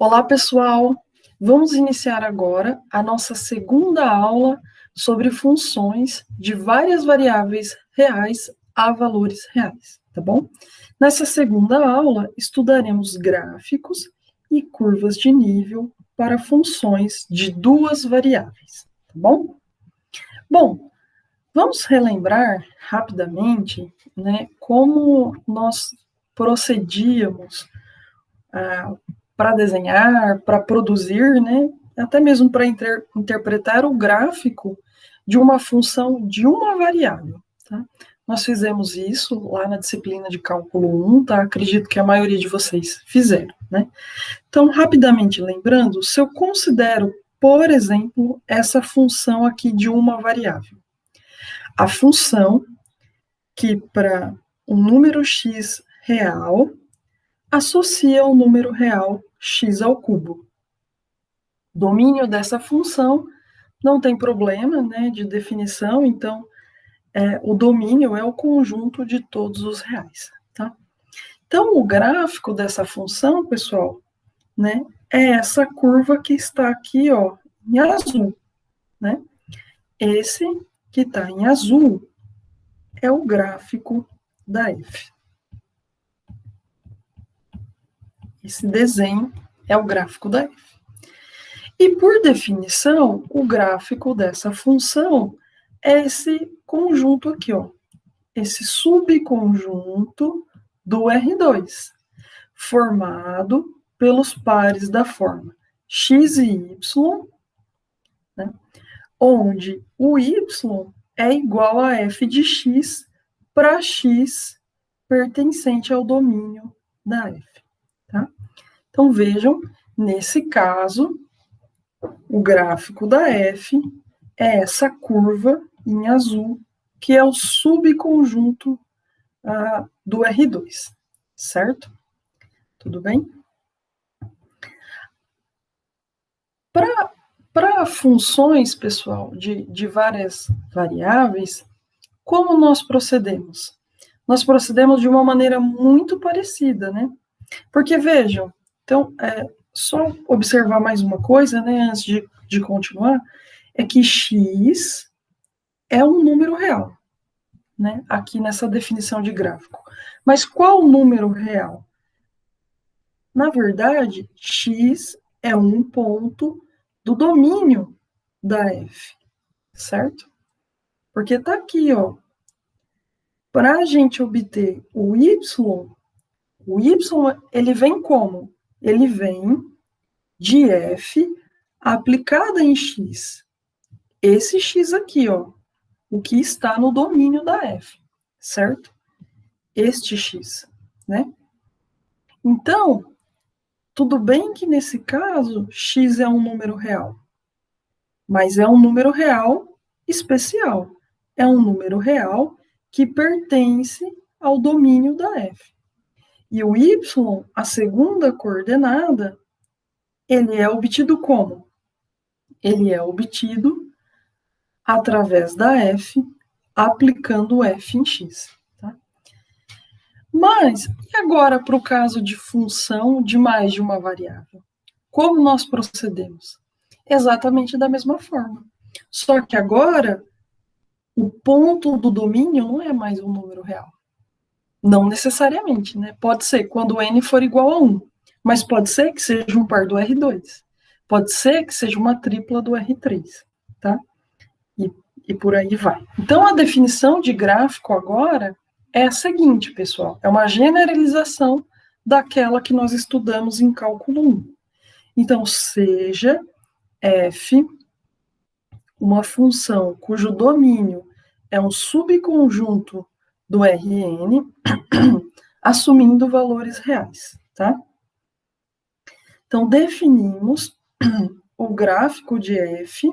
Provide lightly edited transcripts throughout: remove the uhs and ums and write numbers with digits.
Olá, pessoal! Vamos iniciar agora a nossa segunda aula sobre funções de várias variáveis reais a valores reais, tá bom? Nessa segunda aula, estudaremos gráficos e curvas de nível para funções de duas variáveis, tá bom? Bom, vamos relembrar rapidamente, né, como nós procedíamos para desenhar, para produzir, né, até mesmo para interpretar o gráfico de uma função de uma variável. Tá? Nós fizemos isso lá na disciplina de cálculo 1, tá? Acredito que a maioria de vocês fizeram, né? Então, rapidamente lembrando, se eu considero, por exemplo, essa função aqui de uma variável, a função que para um número x real associa o número real x ao cubo. Domínio dessa função não tem problema, né, de definição, então o domínio é o conjunto de todos os reais, tá? Então, o gráfico dessa função, pessoal, né, é essa curva que está aqui, ó, em azul, né? Esse que está em azul é o gráfico da f. Esse desenho é o gráfico da f. E, por definição, o gráfico dessa função é esse conjunto aqui, ó, esse subconjunto do R2, formado pelos pares da forma x e y, né, onde o y é igual a f de x para x pertencente ao domínio da f. Tá? Então, vejam, nesse caso, o gráfico da f é essa curva em azul, que é o subconjunto do R2, certo? Tudo bem? Para funções, pessoal, de várias variáveis, como nós procedemos? Nós procedemos de uma maneira muito parecida, né? Porque, vejam, então, só observar mais uma coisa, né, antes de continuar, é que x é um número real, né, aqui nessa definição de gráfico. Mas qual número real? Na verdade, x é um ponto do domínio da f, certo? Porque está aqui, ó, para a gente obter o y ele vem como? Ele vem de f aplicada em x. Esse x aqui, ó, o que está no domínio da f, certo? Este x, né? Então, tudo bem que nesse caso x é um número real, mas é um número real especial. É um número real que pertence ao domínio da f. E o y, a segunda coordenada, ele é obtido como? Ele é obtido através da f, aplicando f em x. Tá? Mas, e agora para o caso de função de mais de uma variável? Como nós procedemos? Exatamente da mesma forma. Só que agora, o ponto do domínio não é mais um número real. Não necessariamente, né? Pode ser quando n for igual a 1, mas pode ser que seja um par do R2. Pode ser que seja uma tripla do R3, tá? E por aí vai. Então, a definição de gráfico agora é a seguinte, pessoal. É uma generalização daquela que nós estudamos em cálculo 1. Então, seja f uma função cujo domínio é um subconjunto do Rn, assumindo valores reais, tá? Então, definimos o gráfico de f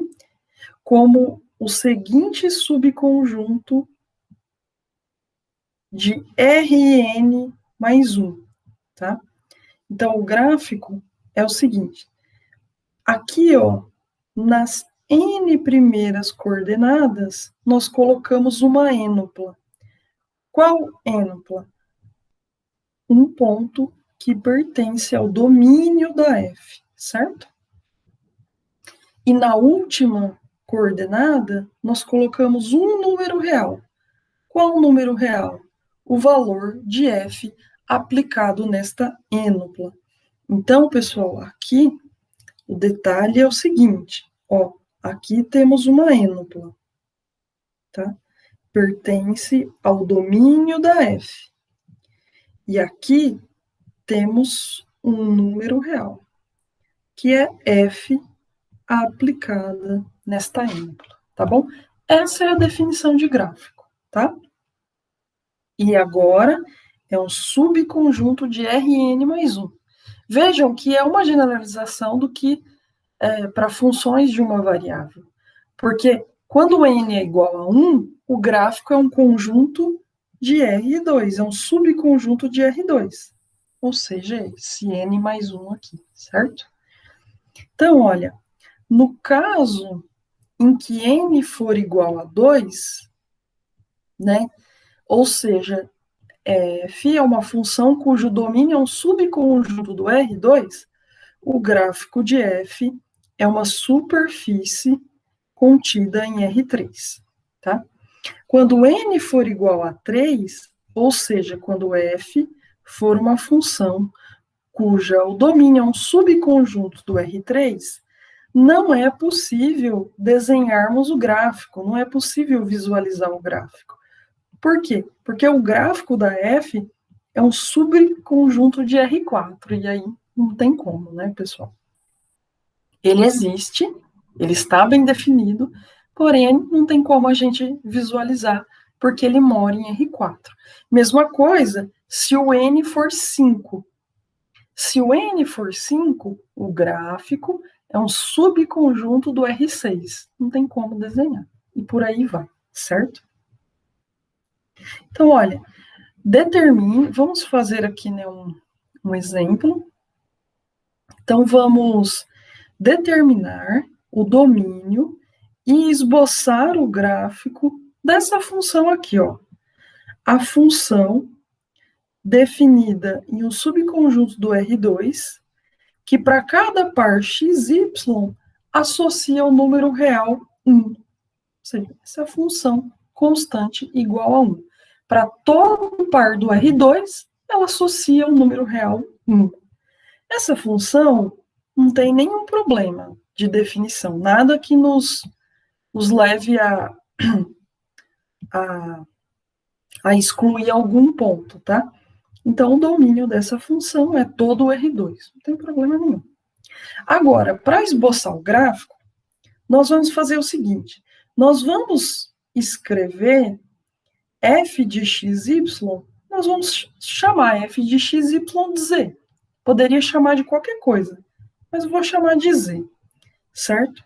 como o seguinte subconjunto de Rn mais 1, tá? Então, o gráfico é o seguinte. Aqui, ó, nas n primeiras coordenadas, nós colocamos uma ênupla. Qual ênupla? Um ponto que pertence ao domínio da F, certo? E na última coordenada, nós colocamos um número real. Qual o número real? O valor de F aplicado nesta ênupla. Então, pessoal, aqui o detalhe é o seguinte, ó, aqui temos uma ênupla, tá? Pertence ao domínio da F. E aqui temos um número real, que é F aplicada nesta ênupla, tá bom? Essa é a definição de gráfico, tá? E agora é um subconjunto de Rn mais 1. Vejam que é uma generalização do que para funções de uma variável. Porque quando n é igual a 1, o gráfico é um conjunto de R2, é um subconjunto de R2. Ou seja, esse n mais 1 aqui, certo? Então, olha, no caso em que n for igual a 2, né? Ou seja, f é uma função cujo domínio é um subconjunto do R2, o gráfico de f é uma superfície contida em R3, tá? Quando n for igual a 3, ou seja, quando f for uma função cuja o domínio é um subconjunto do R3, não é possível desenharmos o gráfico, não é possível visualizar o gráfico. Por quê? Porque o gráfico da f é um subconjunto de R4, e aí não tem como, né, pessoal? Ele existe, ele está bem definido, porém não tem como a gente visualizar, porque ele mora em R4. Mesma coisa se o n for 5. Se o n for 5, o gráfico é um subconjunto do R6. Não tem como desenhar. E por aí vai, certo? Então, olha, vamos fazer aqui, né, um exemplo. Então, vamos determinar o domínio e esboçar o gráfico dessa função aqui, ó. A função definida em um subconjunto do R2, que para cada par xy associa o número real 1. Ou seja, essa função constante igual a 1. Para todo par do R2, ela associa o número real 1. Essa função não tem nenhum problema de definição, nada que nos leve a excluir algum ponto, tá? Então, o domínio dessa função é todo o R2, não tem problema nenhum. Agora, para esboçar o gráfico, nós vamos fazer o seguinte, nós vamos escrever f de xy, nós vamos chamar f de xy de z. Poderia chamar de qualquer coisa, mas eu vou chamar de z, certo?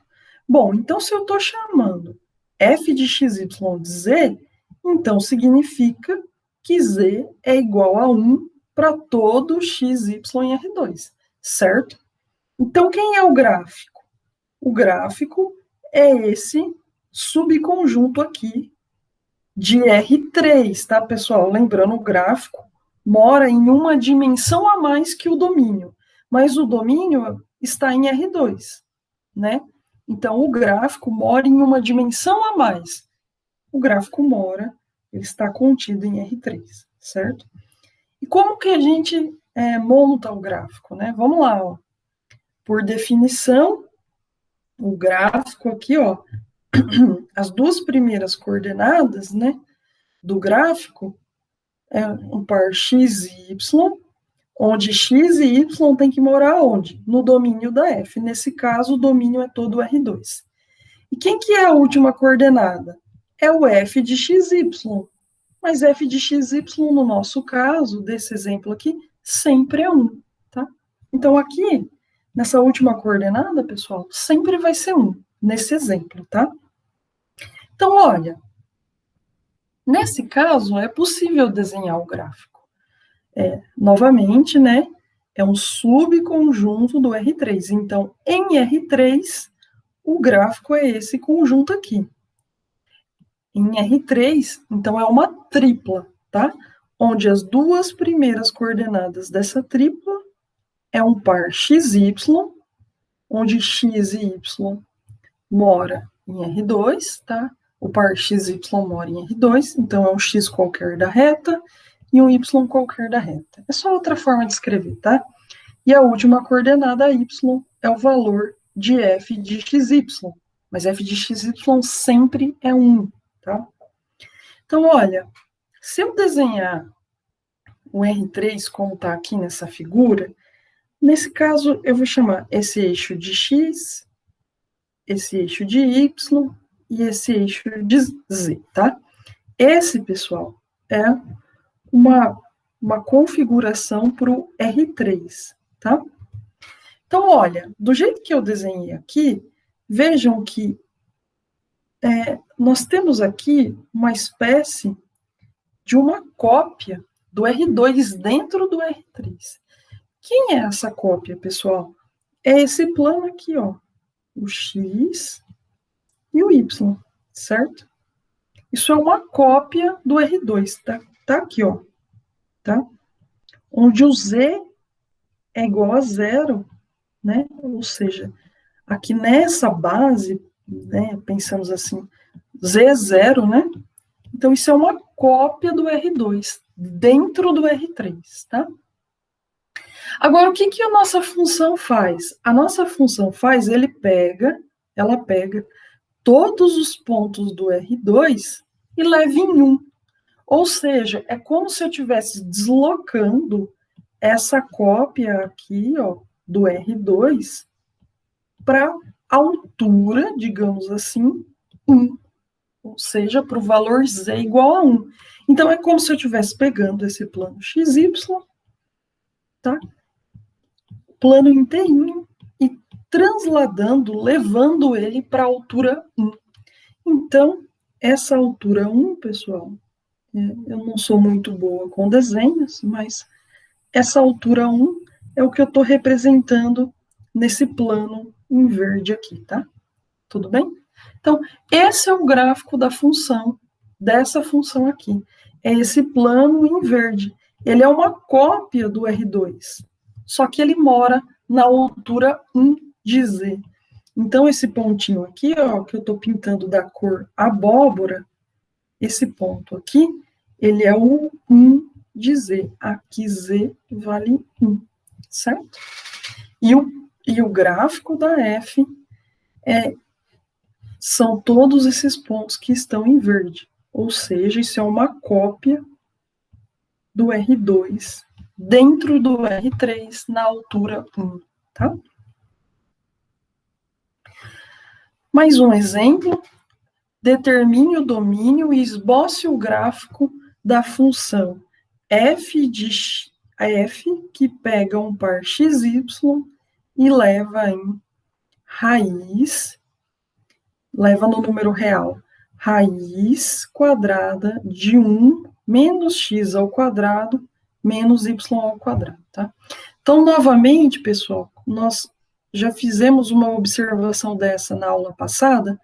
Bom, então se eu estou chamando f de xy de z, então significa que z é igual a 1 para todo xy em R2, certo? Então, quem é o gráfico? O gráfico é esse subconjunto aqui de R3, tá, pessoal? Lembrando, o gráfico mora em uma dimensão a mais que o domínio, mas o domínio está em R2, né? Então, o gráfico mora em uma dimensão a mais. O gráfico mora, ele está contido em R3, certo? E como que a gente monta o gráfico, né? Vamos lá, ó. Por definição, o gráfico aqui, ó, as duas primeiras coordenadas, né, do gráfico é um par x e y, onde x e y tem que morar onde? No domínio da f. Nesse caso, o domínio é todo R2. E quem que é a última coordenada? É o f de xy. Mas f de xy, no nosso caso, desse exemplo aqui, sempre é 1, tá? Então, aqui, nessa última coordenada, pessoal, sempre vai ser 1, nesse exemplo, tá? Então, olha, nesse caso, é possível desenhar o gráfico. Novamente, né, é um subconjunto do R3. Então, em R3, o gráfico é esse conjunto aqui. Em R3, então, é uma tripla, tá? onde as duas primeiras coordenadas dessa tripla é um par XY, onde x e y mora em R2, tá? O par XY mora em R2, então é um x qualquer da reta e um y qualquer da reta. É só outra forma de escrever, tá? E a última coordenada, y, é o valor de f de xy, mas f de xy sempre é 1, tá? Então, olha, se eu desenhar o R3 como está aqui nessa figura, nesse caso eu vou chamar esse eixo de x, esse eixo de y e esse eixo de z, tá? Esse, pessoal, é uma configuração para o R3, tá? Então, olha, do jeito que eu desenhei aqui, vejam que nós temos aqui uma espécie de uma cópia do R2 dentro do R3. Quem é essa cópia, pessoal? É esse plano aqui, ó, o X e o Y, certo? Isso é uma cópia do R2, tá aqui, ó, tá? Onde o Z é igual a 0, né? Ou seja, aqui nessa base, né, pensamos assim, Z é 0, né? Então, isso é uma cópia do R2, dentro do R3, tá? Agora, o que a nossa função faz? A nossa função faz, ela pega todos os pontos do R2 e leva em 1. Ou seja, é como se eu estivesse deslocando essa cópia aqui, ó, do R2 para a altura, digamos assim, 1. Ou seja, para o valor z igual a 1. Então, é como se eu estivesse pegando esse plano XY, tá? Plano inteirinho, e transladando, levando ele para a altura 1. Então, essa altura 1, pessoal, eu não sou muito boa com desenhos, mas essa altura 1 é o que eu estou representando nesse plano em verde aqui, tá? Tudo bem? Então, esse é o gráfico da função, dessa função aqui. É esse plano em verde. Ele é uma cópia do R2, só que ele mora na altura 1 de Z. Então, esse pontinho aqui, ó, que eu estou pintando da cor abóbora, esse ponto aqui, ele é o 1 de Z. Aqui Z vale 1, certo? E o gráfico da F são todos esses pontos que estão em verde. Ou seja, isso é uma cópia do R2 dentro do R3 na altura 1, tá? Mais um exemplo. Determine o domínio e esboce o gráfico da função f de f, que pega um par xy e leva em raiz, leva no número real, raiz quadrada de 1 menos x ao quadrado menos y ao quadrado, tá? Então, novamente, pessoal, nós já fizemos uma observação dessa na aula passada,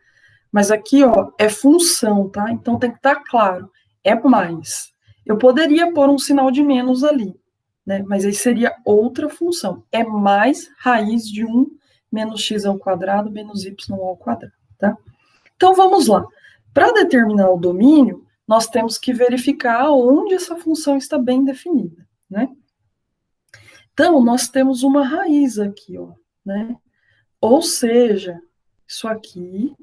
mas aqui, ó, é função, tá? Então, tem que estar claro, é mais. Eu poderia pôr um sinal de menos ali, né? Mas aí seria outra função. É mais raiz de 1 menos x ao quadrado menos y ao quadrado, tá? Então, vamos lá. Para determinar o domínio, nós temos que verificar onde essa função está bem definida, né? Então, nós temos uma raiz aqui, ó, né? Ou seja, isso aqui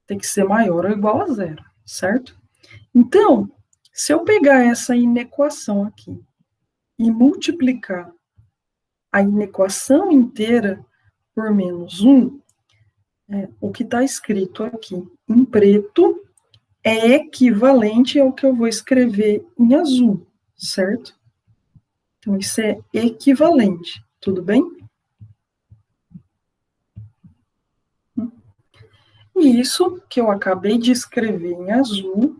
tem que ser maior ou igual a 0, certo? Então, se eu pegar essa inequação aqui e multiplicar a inequação inteira por menos 1, o que está escrito aqui em preto é equivalente ao que eu vou escrever em azul, certo? Então, isso é equivalente, tudo bem? E isso que eu acabei de escrever em azul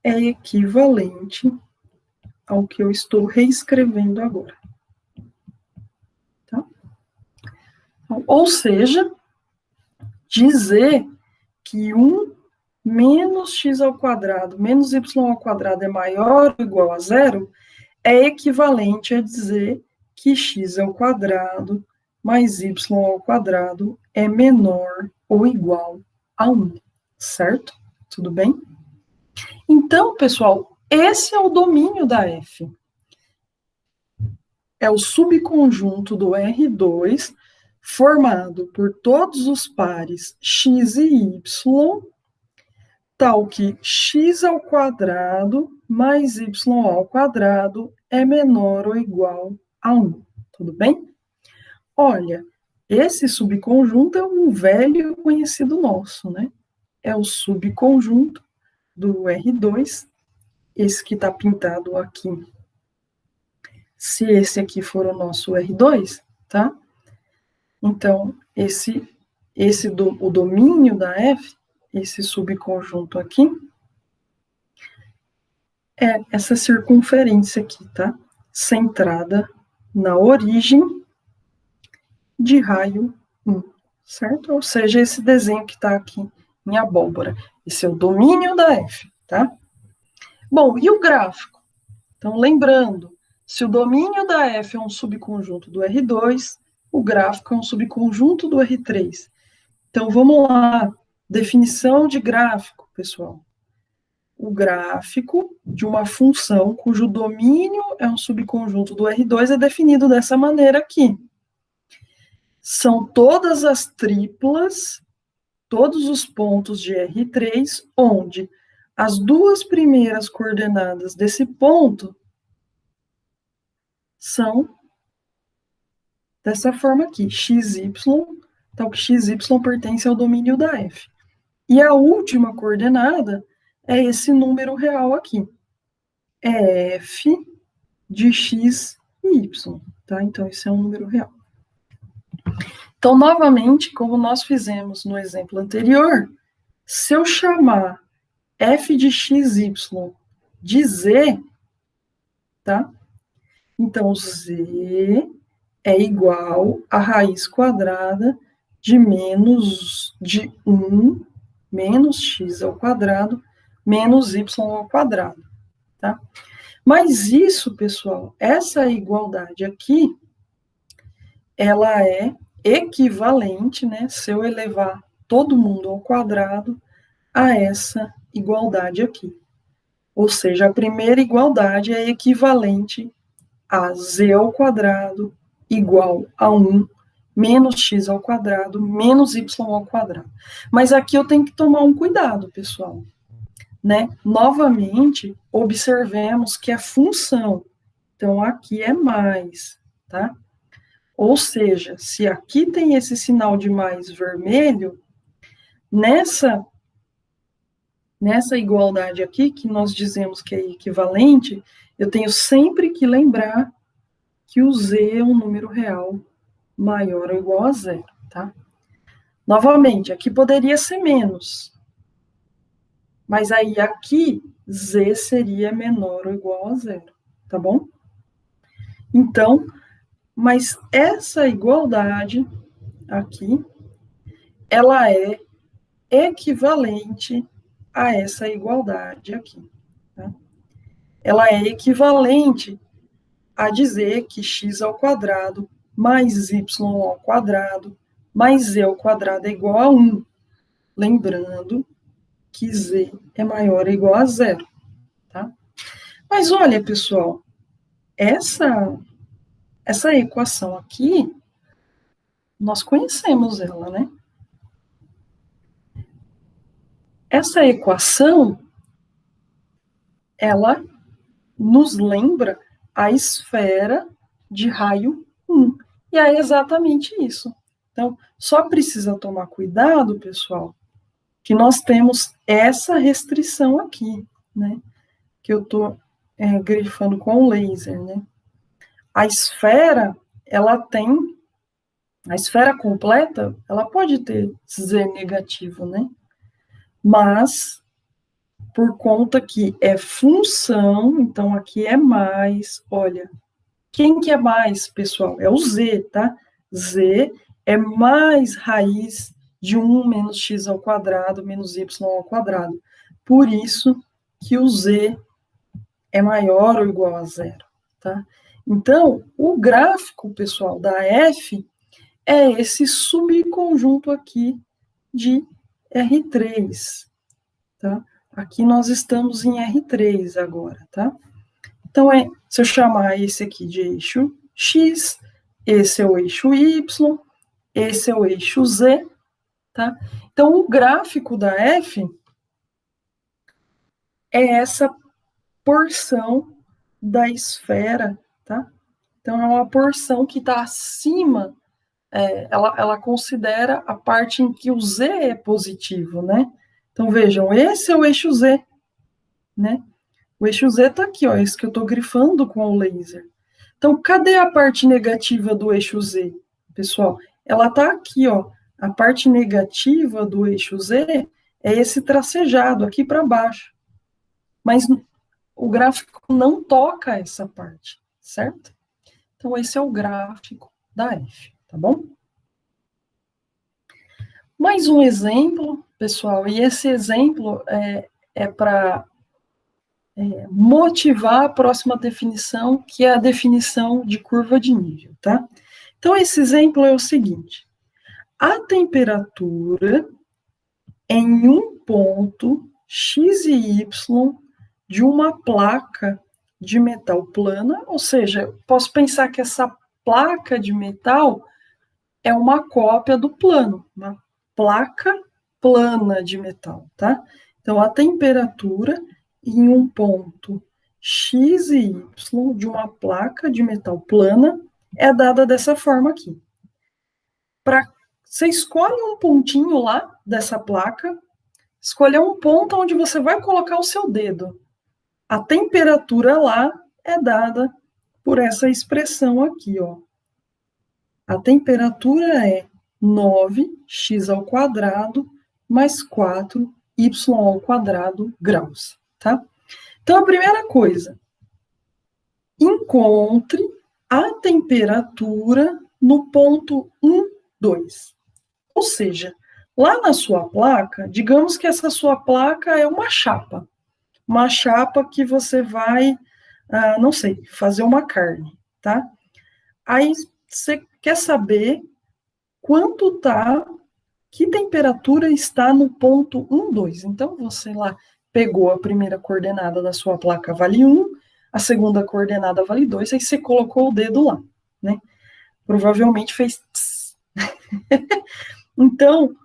é equivalente ao que eu estou reescrevendo agora. Tá? Então, ou seja, dizer que 1 menos x ao quadrado menos y ao quadrado é maior ou igual a 0 é equivalente a dizer que x ao quadrado mais y ao quadrado é menor ou igual a 1, certo? Tudo bem? Então, pessoal, esse é o domínio da F. É o subconjunto do R2 formado por todos os pares x e y, tal que x ao quadrado mais y ao quadrado é menor ou igual a 1. Tudo bem? Olha, esse subconjunto é um velho conhecido nosso, né? É o subconjunto do R2, esse que está pintado aqui. Se esse aqui for o nosso R2, tá? Então, o domínio da F, esse subconjunto aqui, é essa circunferência aqui, tá? Centrada na origem de raio 1, certo? Ou seja, esse desenho que está aqui em abóbora. Esse é o domínio da F, tá? Bom, e o gráfico? Então, lembrando, se o domínio da F é um subconjunto do R2, o gráfico é um subconjunto do R3. Então, vamos lá. Definição de gráfico, pessoal. O gráfico de uma função cujo domínio é um subconjunto do R2 é definido dessa maneira aqui. São todas as triplas, todos os pontos de R3, onde as duas primeiras coordenadas desse ponto são dessa forma aqui, xy, tal que xy pertence ao domínio da F. E a última coordenada é esse número real aqui. É f de x e y, tá? Então, esse é um número real. Então, novamente, como nós fizemos no exemplo anterior, se eu chamar f de xy de z, tá? Então, z é igual a raiz quadrada de 1 menos x ao quadrado menos y ao quadrado, tá? Mas isso, pessoal, essa igualdade aqui, ela é equivalente, né, se eu elevar todo mundo ao quadrado, a essa igualdade aqui. Ou seja, a primeira igualdade é equivalente a z ao quadrado igual a 1 menos x ao quadrado menos y ao quadrado. Mas aqui eu tenho que tomar um cuidado, pessoal. Né? Novamente, observemos que é função. Então, aqui é mais, tá? Ou seja, se aqui tem esse sinal de mais vermelho, nessa igualdade aqui, que nós dizemos que é equivalente, eu tenho sempre que lembrar que o z é um número real maior ou igual a zero, tá? Novamente, aqui poderia ser menos, mas aí aqui, z seria menor ou igual a zero, tá bom? Então, mas essa igualdade aqui, ela é equivalente a essa igualdade aqui, tá? Ela é equivalente a dizer que x ao quadrado mais y ao quadrado mais z ao quadrado é igual a 1. Lembrando que z é maior ou igual a zero, tá? Mas olha, pessoal, essa equação aqui, nós conhecemos ela, né? Essa equação, ela nos lembra a esfera de raio 1. E é exatamente isso. Então, só precisa tomar cuidado, pessoal, que nós temos essa restrição aqui, né? Que eu estou grifando com o laser, né? A esfera, a esfera completa, ela pode ter z negativo, né? Mas, por conta que é função, então aqui é mais, olha, quem que é mais, pessoal? É o z, tá? Z é mais raiz de 1 menos x ao quadrado menos y ao quadrado. Por isso que o z é maior ou igual a zero, tá? Então, o gráfico, pessoal, da F é esse subconjunto aqui de R3, tá? Aqui nós estamos em R3 agora, tá? Então, se eu chamar esse aqui de eixo X, esse é o eixo Y, esse é o eixo Z, tá? Então, o gráfico da F é essa porção da esfera, tá? Então, é uma porção que está acima, ela considera a parte em que o Z é positivo, né? Então, vejam, esse é o eixo Z, né? O eixo Z está aqui, ó, esse que eu estou grifando com o laser. Então, cadê a parte negativa do eixo Z, pessoal? Ela está aqui, ó. A parte negativa do eixo Z é esse tracejado aqui para baixo. Mas o gráfico não toca essa parte, certo? Então, esse é o gráfico da F, tá bom? Mais um exemplo, pessoal, e esse exemplo é para motivar a próxima definição, que é a definição de curva de nível, tá? Então, esse exemplo é o seguinte: a temperatura em um ponto X e Y de uma placa de metal plana, ou seja, posso pensar que essa placa de metal é uma cópia do plano, uma placa plana de metal, tá? Então, a temperatura em um ponto X e Y de uma placa de metal plana é dada dessa forma aqui. Você escolhe um pontinho lá dessa placa, escolher um ponto onde você vai colocar o seu dedo. A temperatura lá é dada por essa expressão aqui, ó. A temperatura é 9x² mais 4y² graus, tá? Então, a primeira coisa, encontre a temperatura no ponto 1, 2. Ou seja, lá na sua placa, digamos que essa sua placa é uma chapa que você vai, não sei, fazer uma carne, tá? Aí você quer saber que temperatura está no ponto 1, 2. Então, você lá pegou a primeira coordenada da sua placa, vale 1, a segunda coordenada vale 2, aí você colocou o dedo lá, né? Provavelmente fez tss. Então,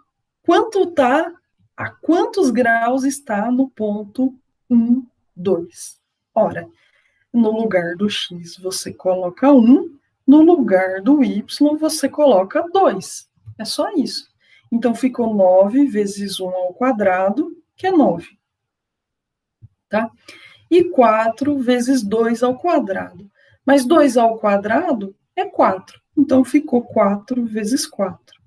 a quantos graus está no ponto 1, 2? Ora, no lugar do X você coloca 1, no lugar do Y você coloca 2. É só isso. Então, ficou 9 vezes 1², que é 9. Tá? E 4 vezes 2². Mas 2² é 4. Então, ficou 4 vezes 4.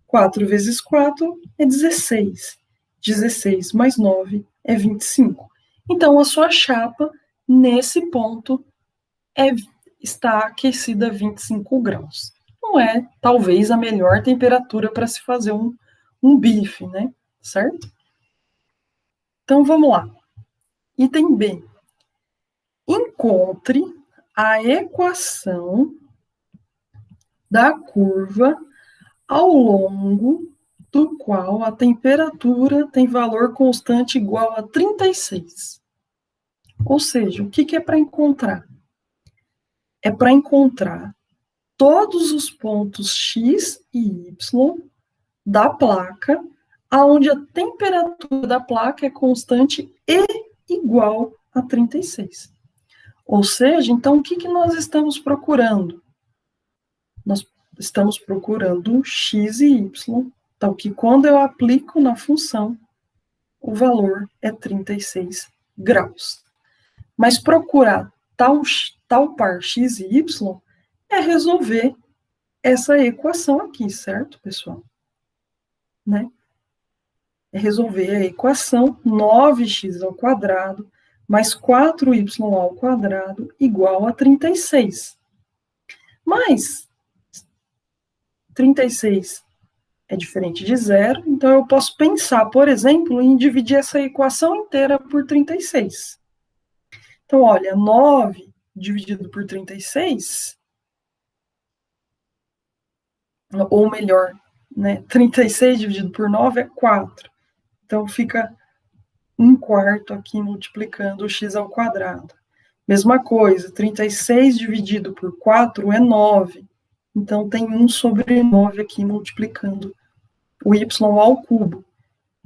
4 vezes 4 é 16. 16 mais 9 é 25. Então, a sua chapa, nesse ponto, está aquecida a 25 graus. Não é, talvez, a melhor temperatura para se fazer um bife, né? Certo? Então, vamos lá. Item B. Encontre a equação da curva ao longo do qual a temperatura tem valor constante igual a 36. Ou seja, o que é para encontrar? É para encontrar todos os pontos X e Y da placa, onde a temperatura da placa é constante e igual a 36. Ou seja, então, o que nós estamos procurando? Nós estamos procurando X e Y, tal que quando eu aplico na função, o valor é 36 graus. Mas procurar tal par X e Y é resolver essa equação aqui, certo, pessoal? Né? É resolver a equação 9x² mais 4y² igual a 36. Mas 36 é diferente de zero, então eu posso pensar, por exemplo, em dividir essa equação inteira por 36. Então, olha, 9 dividido por 36, ou melhor, né, 36 dividido por 9 é 4. Então, fica 1/4 aqui multiplicando o x ao quadrado. Mesma coisa, 36 dividido por 4 é 9. Então, tem 1/9 aqui multiplicando o y ao cubo.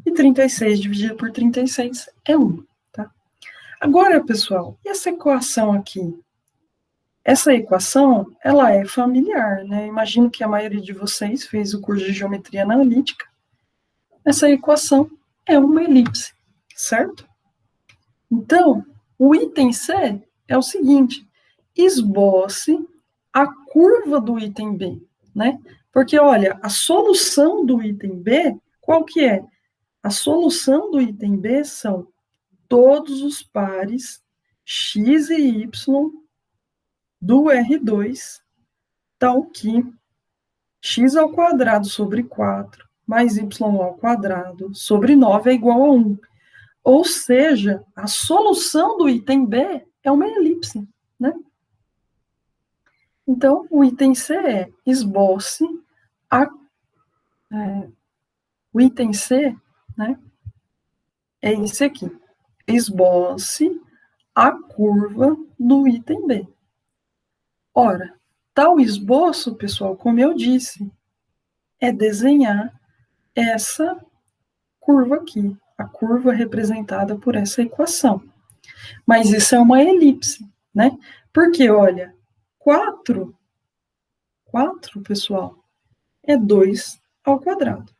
E 36 dividido por 36 é 1. Tá? Agora, pessoal, e essa equação aqui? Essa equação, ela é familiar, né? Imagino que a maioria de vocês fez o curso de geometria analítica. Essa equação é uma elipse, certo? Então, o item C é o seguinte: esboce a curva do item B, né? Porque, olha, a solução do item B, qual que é? A solução do item B são todos os pares x e y do R2, tal que x ao quadrado sobre 4 mais y ao quadrado sobre 9 é igual a 1. Ou seja, a solução do item B é uma elipse, né? Então, o item C é esboce o item C, né, é esse aqui. Esboce a curva do item B. Ora, tal esboço, pessoal, como eu disse, é desenhar essa curva aqui, a curva representada por essa equação. Mas isso é uma elipse, né? Porque, olha, 4, pessoal, é 2 ao quadrado.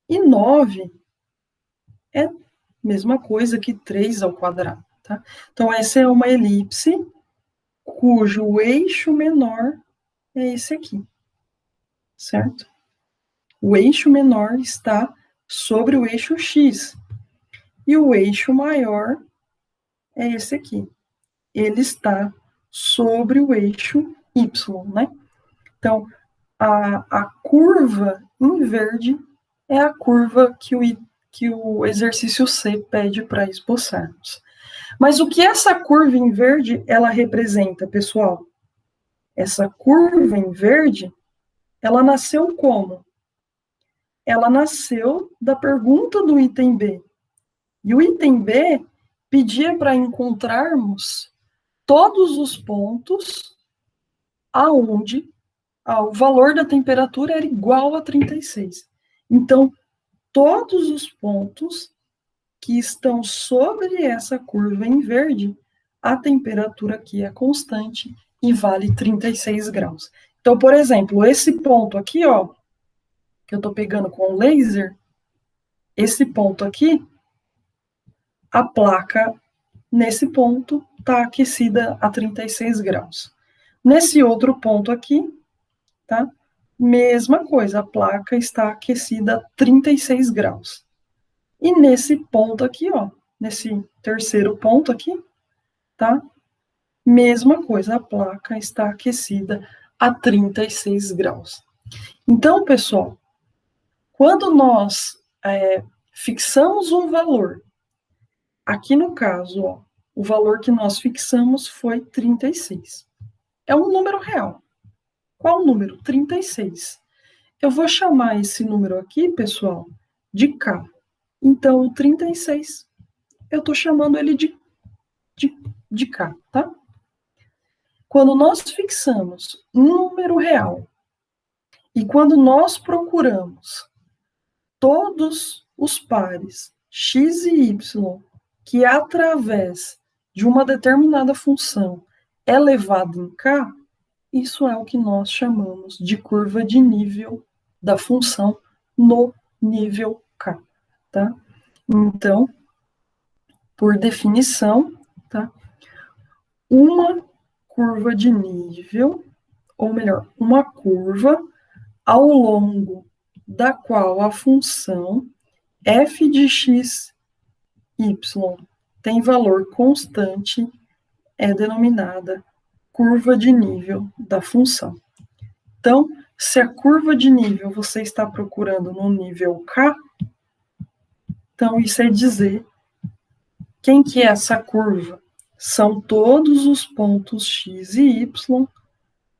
E 9 é a mesma coisa que 3 ao quadrado, tá? Então, essa é uma elipse cujo eixo menor é esse aqui, certo? O eixo menor está sobre o eixo X. E o eixo maior é esse aqui. Ele está sobre o eixo Y, né? Então, a curva em verde é a curva que o exercício C pede para esboçarmos. Mas o que essa curva em verde, ela representa, pessoal? Essa curva em verde, ela nasceu como? Ela nasceu da pergunta do item B. E o item B pedia para encontrarmos todos os pontos aonde o valor da temperatura era igual a 36. Então, todos os pontos que estão sobre essa curva em verde, a temperatura aqui é constante e vale 36 graus. Então, por exemplo, esse ponto aqui, ó, que eu estou pegando com o laser, esse ponto aqui, a placa nesse ponto está aquecida a 36 graus. Nesse outro ponto aqui, tá? Mesma coisa, a placa está aquecida a 36 graus. E nesse ponto aqui, ó, nesse terceiro ponto aqui, tá? Mesma coisa, a placa está aquecida a 36 graus. Então, pessoal, quando nós fixamos um valor, aqui no caso, ó, o valor que nós fixamos foi 36. É um número real. Qual o número? 36. Eu vou chamar esse número aqui, pessoal, de K. Então, o 36, eu estou chamando ele de K, tá? Quando nós fixamos um número real e quando nós procuramos todos os pares x e y que através de uma determinada função é levado em K, isso é o que nós chamamos de curva de nível da função no nível K, tá? Então, por definição, tá? Uma curva de nível, ou melhor, uma curva ao longo da qual a função f de x, y tem valor constante é denominada curva de nível da função. Então, se a curva de nível você está procurando no nível K, então isso é dizer quem que é essa curva, são todos os pontos x e y,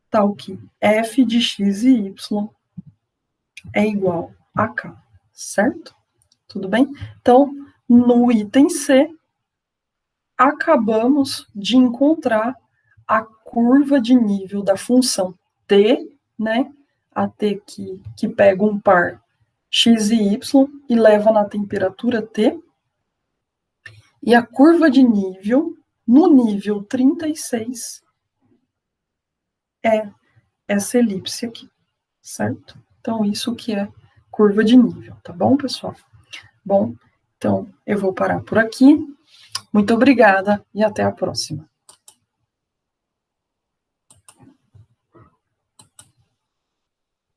tal que f de x e y é igual a k, certo? Tudo bem? Então, no item C, acabamos de encontrar a curva de nível da função t, né? A t que pega um par x e y e leva na temperatura T. E a curva de nível, no nível 36, é essa elipse aqui, certo? Então, isso que é curva de nível, tá bom, pessoal? Bom, então eu vou parar por aqui. Muito obrigada e até a próxima.